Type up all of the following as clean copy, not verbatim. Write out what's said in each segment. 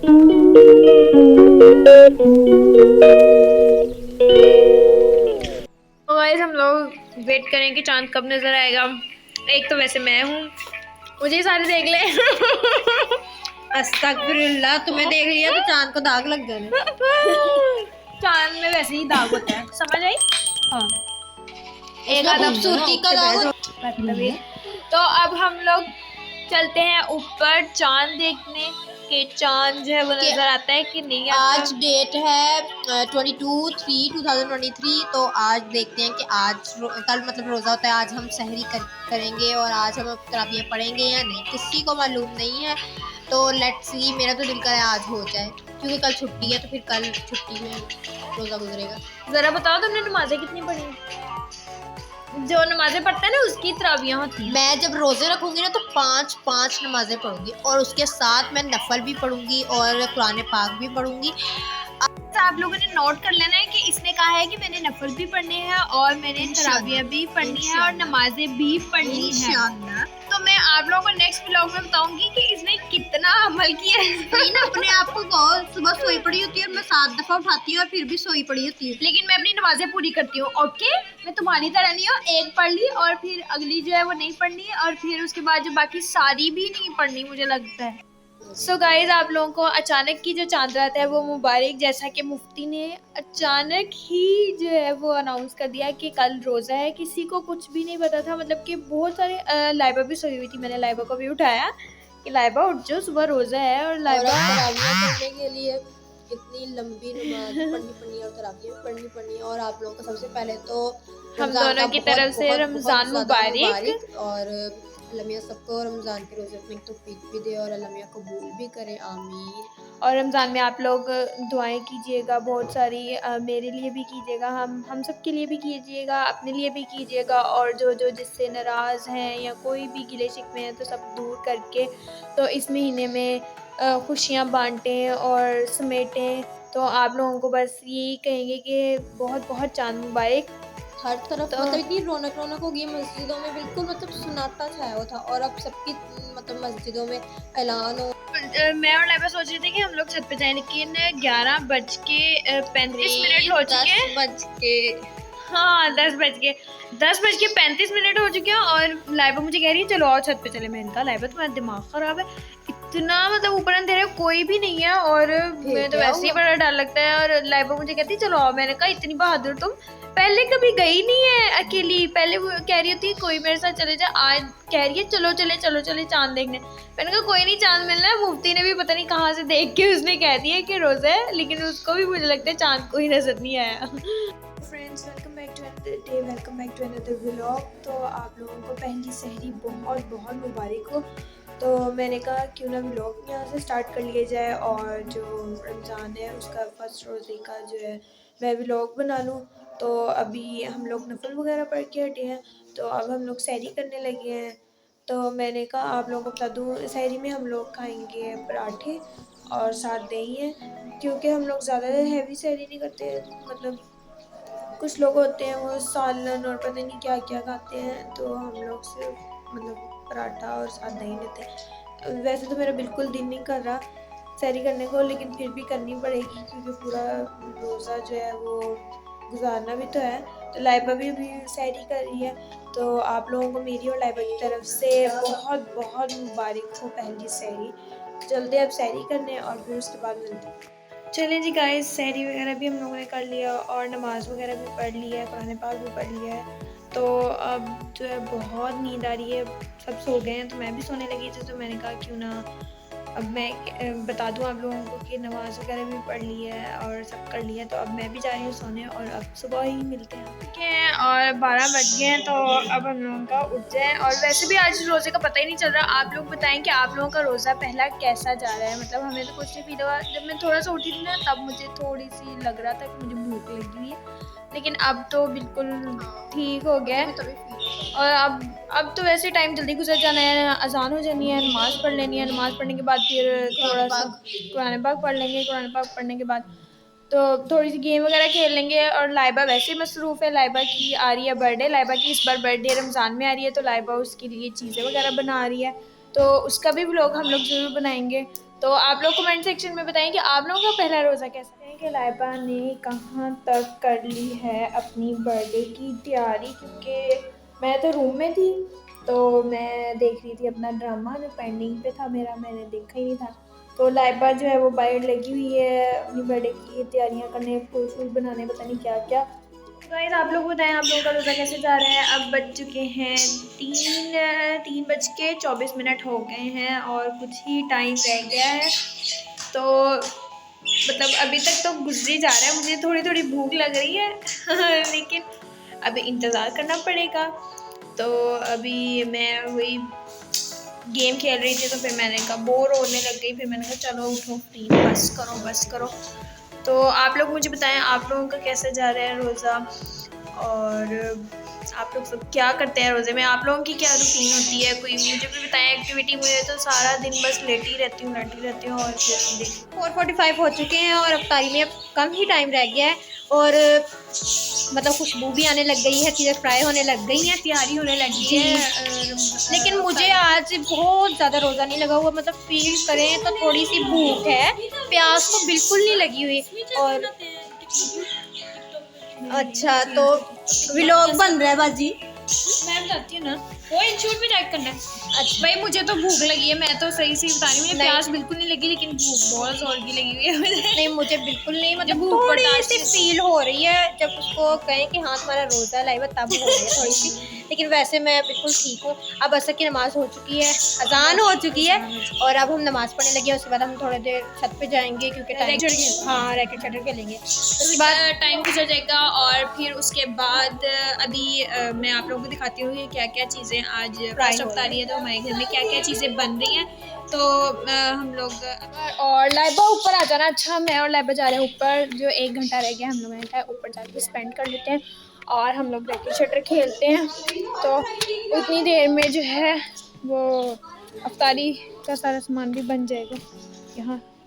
तो गाइस हम लोग वेट करें कि चांद कब नजर आएगा। एक तो वैसे मैं हूँ, मुझे ही सारे देख ले। अस्तगफिरुल्लाह, तुम्हें देख लिया तो चांद को दाग लग जाने। चांद में वैसे ही दाग होता है, समझ आई? हाँ, एक उसमें आधा खूबसूरती का दाग होता बदतमीज। तो अब हम लोग चलते हैं ऊपर चांद देखने कि चांद जो है वो नजर आता है कि नहीं आता। आज डेट है 22/3/2023। तो आज देखते हैं कि आज कल मतलब रोज़ा होता है, आज हम सहरी करेंगे और आज हम तरावियाँ पढ़ेंगे या नहीं, किसी को मालूम नहीं है। तो लेट्स सी, मेरा तो दिल कर रहा है आज हो जाए, क्योंकि कल छुट्टी है, तो फिर कल छुट्टी में रोज़ा गुजरेगा। जरा बताओ तुमने नमाजें कितनी पढ़ी? जो नमाजें पढ़ते हैं ना उसकी तरावियां होती हैं। मैं जब रोजे रखूंगी ना तो 5 नमाजें पढ़ूंगी और उसके साथ मैं नफल भी पढ़ूंगी और कुरान पाक भी पढ़ूंगी। आप लोगों ने नोट कर लेना है कि इसने कहा है कि मैंने नफल भी पढ़ने हैं और मैंने तरावियां भी पढ़नी है और नमाजें भी पढ़नी है। तो मैं आप लोगों को नेक्स्ट व्लॉग में बताऊंगी कि इसने कितना अमल किया है। ना अपने आप को बहुत सुबह सोई पड़ी होती है और मैं 7 दफा उठाती हूँ और फिर भी सोई पड़ी होती है, लेकिन मैं अपनी नमाजें पूरी करती हूँ। ओके, मैं तुम्हारी तरह नहीं हूँ, एक पढ़ ली और फिर अगली जो है वो नहीं पढ़नी और फिर उसके बाद जो बाकी सारी भी नहीं पढ़नी, मुझे लगता है। सो गाइज, आप लोगों को अचानक की जो चांद रात है वो मुबारक, जैसा कि मुफ्ती ने अचानक ही जो है वो अनाउंस कर दिया कि कल रोज़ा है। किसी को कुछ भी नहीं पता था, मतलब कि बहुत सारे लाइबा भी सोई हुई थी, मैंने लाइबा को भी उठाया कि लाइबा उठ जाओ, सुबह रोज़ा है। और लाइबा तरावियां पढ़ने के लिए इतनी लंबी नमाज पढ़नी और तरावियां पढ़नी। और आप लोगों को सबसे पहले तो हम दोनों की तरफ से रमज़ान मुबारक। और अल्लाह मियां सबको रमज़ान के रोज़े रखने की तौफीक भी दे और अल्लाह मियां कबूल भी करे, आमीन। और रमज़ान में आप लोग दुआएं कीजिएगा बहुत सारी, मेरे लिए भी कीजिएगा, हम सब के लिए भी कीजिएगा, अपने लिए भी कीजिएगा। और जो जो जिससे नाराज़ हैं या कोई भी गिले शिकवे हैं तो सब दूर करके तो इस महीने में खुशियाँ बांटें और समेटें। तो आप लोगों को बस यही कहेंगे कि बहुत बहुत चांद मुबारक। हर तरफ मतलब इतनी रौनक हो गई मस्जिदों में, बिल्कुल मतलब सन्नाटा छाया हुआ था और अब सबकी मतलब मस्जिदों में ऐलान हो। मैं और लाइबा सोच रहे थे कि हम लोग छत पे जाएं, लेकिन 11:35 हो चुके हैं। हाँ, 10:35 हो चुके हैं और लाइबा मुझे कह रही है चलो आओ छत पे चले। मैंने कहा लाइबा तुम्हारा दिमाग खराब है, इतना मतलब ऊपर अंधेरे कोई भी नहीं है और मुझे तो वैसे ही बड़ा डर लगता है। और लाइबा मुझे कहती चलो आओ। मैंने कहा इतनी बहादुर तुम पहले कभी गई नहीं है अकेली, पहले वो कह रही होती कोई मेरे साथ चले जाए, आज कह रही है चलो चले चांद देखने। मैंने कहा कोई नहीं, चांद मिलना है। मुफ्ती ने भी पता नहीं कहाँ से देख के उसने कह दिया कि रोज़ा है, लेकिन उसको भी मुझे लगता है चांद को ही नजर नहीं आया। Friends, welcome back to another day, welcome back to another vlog. तो आप लोगों को पहली सहरी बहुत बहुत मुबारक हो। तो मैंने कहा क्यों ना व्लॉग यहाँ से स्टार्ट कर लिया जाए और जो रमज़ान है उसका फर्स्ट रोज़े का जो है मैं व्लॉग बना लूँ। तो अभी हम लोग नफल वगैरह पढ़ के हटे हैं, तो अब हम लोग सहरी करने लगे हैं। तो मैंने कहा आप लोगों को बता दूँ, सहरी में हम लोग खाएंगे पराठे और साथ दही है, क्योंकि हम लोग ज़्यादा हैवी सहरी नहीं करते। मतलब कुछ लोग होते हैं वो सालन और पता नहीं क्या क्या खाते हैं, तो हम लोग सिर्फ मतलब पराठा और साथ दही लेते हैं। वैसे तो मेरा बिल्कुल दिल नहीं कर रहा सहरी करने को, लेकिन फिर भी करनी पड़ेगी क्योंकि पूरा रोज़ा जो है वो गुजारना भी तो है। तो लाइबा भी अभी सहरी कर रही है। तो आप लोगों को मेरी और लाइबा की तरफ से बहुत बहुत मुबारक हो पहली सहरी। चलते अब सहरी करने और फिर उसके बाद मिलते हैं। चलें जी गाइस, सहरी वगैरह भी हम लोगों ने कर लिया और नमाज़ वगैरह भी पढ़ ली है, कुरान पाक भी पढ़ लिया है। तो अब जो है बहुत नींद आ रही है, सब सो गए हैं तो मैं भी सोने लगी थी। तो मैंने कहा क्यों ना अब मैं बता दूं आप लोगों को कि नमाज़ वगैरह भी पढ़ ली है और सब कर लिया है। तो अब मैं भी जा रही हूँ सोने और अब सुबह ही मिलते हैं। ठीक है, और 12 बज गए हैं तो अब हम लोगों का उठ जाए। और वैसे भी आज रोज़े का पता ही नहीं चल रहा। आप लोग बताएं कि आप लोगों का रोज़ा पहला कैसा जा रहा है। मतलब हमें तो कुछ नहीं फील हुआ। जब मैं थोड़ा सा उठी थी ना तब मुझे थोड़ी सी लग रहा था कि मुझे भूख लगी हुई है, लेकिन अब तो बिल्कुल ठीक हो गया है। और अब तो वैसे टाइम जल्दी गुजर जाना है, अजान हो जानी है, नमाज़ पढ़ लेनी है, नमाज़ पढ़ने के बाद फिर थोड़ा सा कुरान पाक पढ़ लेंगे। कुरान पाक पढ़ने के बाद तो थोड़ी सी गेम वगैरह खेल लेंगे। और लाइबा वैसे ही मसरूफ़ है, लाइबा की आ रही है बर्थडे। लाइबा की इस बार बर्थडे रमज़ान में आ रही है, तो लाइबा उसके लिए चीज़ें वगैरह बना रही है, तो उसका भी व्लॉग हम लोग ज़रूर बनाएंगे। तो आप लोग कमेंट सेक्शन में बताएं कि आप लोगों का पहला रोज़ा कैसा है। कि लाइबा ने कहाँ तक कर ली है अपनी बर्थडे की तैयारी, क्योंकि मैं तो रूम में थी तो मैं देख रही थी अपना ड्रामा जो पेंडिंग पे था मेरा, मैंने देखा ही नहीं था। तो लाइबा जो है वो बाहर लगी हुई है अपनी बर्थडे की तैयारियां करने, फूल फूल बनाने, पता नहीं क्या क्या। तो गाइस आप लोग बताएं आप लोगों का रोज़ा कैसे जा रहा है। अब बज चुके हैं 3:24 हो गए हैं और कुछ ही टाइम रह गया है। तो मतलब अभी तक तो गुजरी जा रहा है, मुझे थोड़ी थोड़ी भूख लग रही है लेकिन अभी इंतज़ार करना पड़ेगा। तो अभी मैं वही गेम खेल रही थी तो फिर मैंने कहा बोर होने लग गई, फिर मैंने कहा चलो उठो प्लीज़ बस करो। तो आप लोग मुझे बताएं आप लोगों का कैसे जा रहा है रोज़ा, और आप लोग सब क्या करते हैं रोज़े में, आप लोगों की क्या रूटीन होती है, कोई मुझे भी बताएं एक्टिविटी। मुझे तो सारा दिन बस लेटी रहती हूँ और फिर 4:45 हो चुके हैं और अफ्तारी में अब कम ही टाइम रह गया है और मतलब खुशबू भी आने लग गई है, चीज़ें फ्राई होने लग गई हैं, तैयारी होने लगी है। लेकिन मुझे आज बहुत ज़्यादा रोज़ा नहीं लगा हुआ, मतलब फील करें तो थोड़ी सी भूख है, प्यास तो बिल्कुल नहीं लगी हुई। और अच्छा तो व्लॉग बन रहा है बाजी, मैं बताती हूँ ना, वो इंशूट भी टाइप करना है। अच्छा भाई मुझे तो भूख लगी है, मैं तो सही से बता रही हूँ, मुझे प्यास बिल्कुल नहीं लगी लेकिन भूख बहुत जोर की लगी हुई है मुझे। नहीं मुझे बिल्कुल नहीं, मतलब भूख थोड़ी सी फील हो रही है जब उसको कहें कि हाँ तुम्हारा रोज़ा लाइव तब हो रही है थोड़ी सी, लेकिन वैसे मैं बिल्कुल ठीक हूँ। अब असर की नमाज़ हो चुकी है, अजान हो चुकी है और अब हम नमाज़ पढ़ने लगे हैं। उसके बाद हम थोड़ी देर छत पे जाएंगे क्योंकि टाइम, हाँ रैकेट शटर खेलेंगे, उसके बाद टाइम गुजर जाएगा। और फिर उसके बाद अभी मैं आप लोगों को दिखाती हूँ कि क्या क्या चीज़ें आज फर्स्ट अफ्तारी है तो हमारे घर में क्या क्या चीज़ें बन रही हैं। तो हम लोग और लाइबा ऊपर आ जाना। अच्छा मैं और लाइबा जा रहे हैं ऊपर, जो 1 घंटा रह गया हम लोगों ने कहा ऊपर जाके स्पेंड कर लेते हैं और हम लोग रैकेट शटर खेलते हैं। तो उतनी देर में जो है वो अफ्तारी का सारा सामान भी बन जाएगा।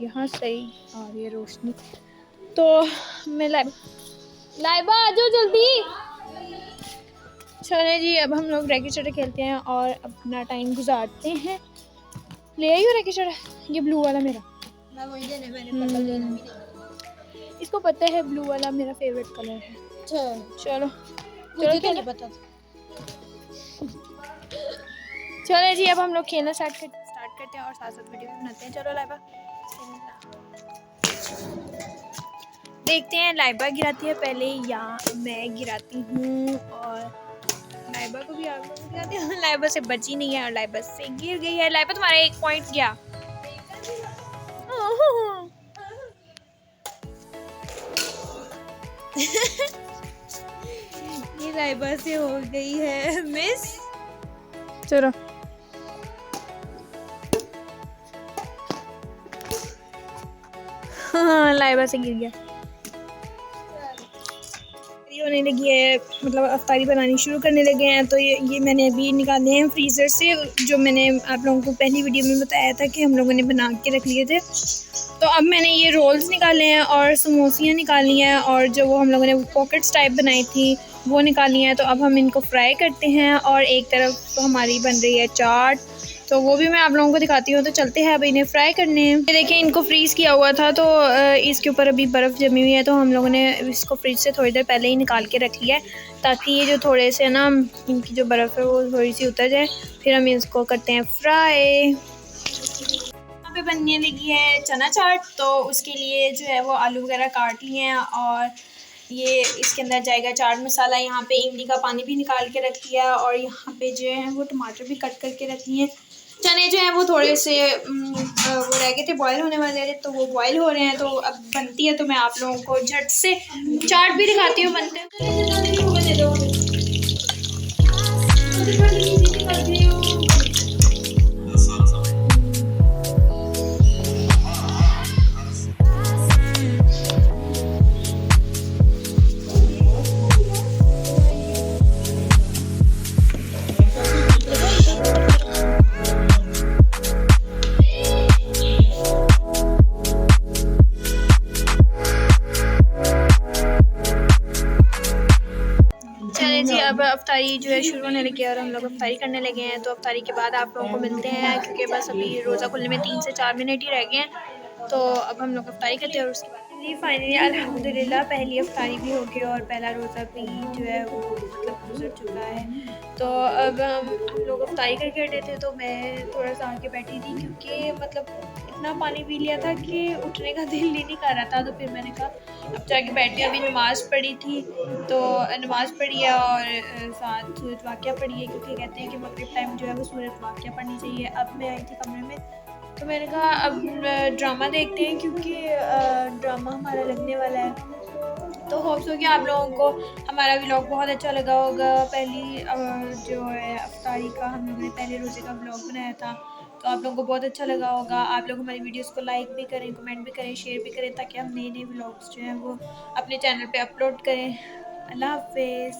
यहाँ सही आ रही है रोशनी। तो मैं लाइबा आ जाओ जल्दी। चले जी अब हम लोग रैकेट शटर खेलते हैं और अपना टाइम गुजारते हैं। ले आई हो रैकेट शटर, ये ब्लू वाला मेरा, मैं वही देने, मैंने पर्पल लेना भी नहीं। इसको पता है ब्लू वाला मेरा फेवरेट कलर है। चलो मुझे तो नहीं पता। चले जी अब हम लोग खेलना स्टार्ट करते हैं और साथ साथ वीडियो भी बनाते हैं। चलो लाइबा देखते हैं लाइबा गिराती है पहले या मैं गिराती हूँ, और लाइबा को भी आप लोग गिराते हैं। लाइबा से बची नहीं है और लाइबा से गिर गई है। लाइबा तुम्हारा 1 पॉइंट गया। ये लाइबा से हो गई है मिस। चलो हाँ लाइबा से गिर गया। होने लगी है, मतलब अफ्तारी बनानी शुरू करने लगे हैं। तो ये मैंने अभी निकाले हैं फ्रीज़र से, जो मैंने आप लोगों को पहली वीडियो में बताया था कि हम लोगों ने बना के रख लिए थे। तो अब मैंने ये रोल्स निकाले हैं और समोसियाँ निकाली हैं और जो वो हम लोगों ने पॉकेट्स टाइप बनाई थी वो निकाली हैं। तो अब हम इनको फ्राई करते हैं और एक तरफ हमारी बन रही है चाट, तो वो भी मैं आप लोगों को दिखाती हूँ। तो चलते हैं अब इन्हें फ्राई करने हैं। देखिए इनको फ्रीज़ किया हुआ था तो इसके ऊपर अभी बर्फ़ जमी हुई है, तो हम लोगों ने इसको फ्रिज से थोड़ी देर पहले ही निकाल के रख लिया है ताकि ये जो थोड़े से ना इनकी जो बर्फ़ है वो थोड़ी सी उतर जाए। फिर हम इसको करते हैं फ्राई। यहाँ पे बनने लगी है चना चाट, तो उसके लिए जो है वो आलू वगैरह काट लिए हैं और ये इसके अंदर जाएगा चाट मसाला। यहाँ पे इमली का पानी भी निकाल के रख लिया और यहाँ पे जो है वो टमाटर भी कट करके रख लिए। चने जो हैं वो थोड़े से वो रह गए थे, बॉयल होने वाले थे, तो वो बॉयल हो रहे हैं। तो अब बनती है तो मैं आप लोगों को झट से चाट भी दिखाती हूँ बनते हैं। अब अफ्तारी जो है शुरू होने लगी है और हम लोग अफ्तारी करने लगे हैं। तो अफ्तारी के बाद आप लोगों को मिलते हैं, क्योंकि बस अभी रोज़ा खुलने में 3 से 4 मिनट ही रह गए हैं। तो अब हम लोग अफ्तारी करते हैं और उसके बाद जी फाइनली अल्हम्दुलिल्लाह पहली अफ्तारी भी हो गई और पहला रोज़ा भी जो है वो मतलब गुजर चुका है। तो अब हम लोग अफ्तारी करके हटे थे, तो मैं थोड़ा सा आगे बैठी थी, क्योंकि मतलब इतना पानी पी लिया था कि उठने का दिल ही नहीं कर रहा था। तो फिर मैंने कहा अब जाके बैठते हैं। अभी नमाज़ पढ़ी थी, तो नमाज़ पढ़ी है और साथ सूरत वाक़िया पढ़ी है, क्योंकि कहते हैं कि मगरिब टाइम जो है वो सूरत वाक़िया पढ़नी चाहिए। अब मैं आई थी कमरे में, तो मैंने कहा अब ड्रामा देखते हैं, क्योंकि ड्रामा हमारा लगने वाला है। तो होप्स हो कि आप लोगों को हमारा व्लॉग बहुत अच्छा लगा होगा। पहली जो है अफ्तारी का हम लोगों ने पहले रोज़े का व्लॉग बनाया था, तो आप लोगों को बहुत अच्छा लगा होगा। आप लोग हमारी वीडियोस को लाइक भी करें, कमेंट भी करें, शेयर भी करें, ताकि हम नए नए व्लॉग्स जो हैं वो अपने चैनल पे अपलोड करें। अल्लाह हाफ़िज़।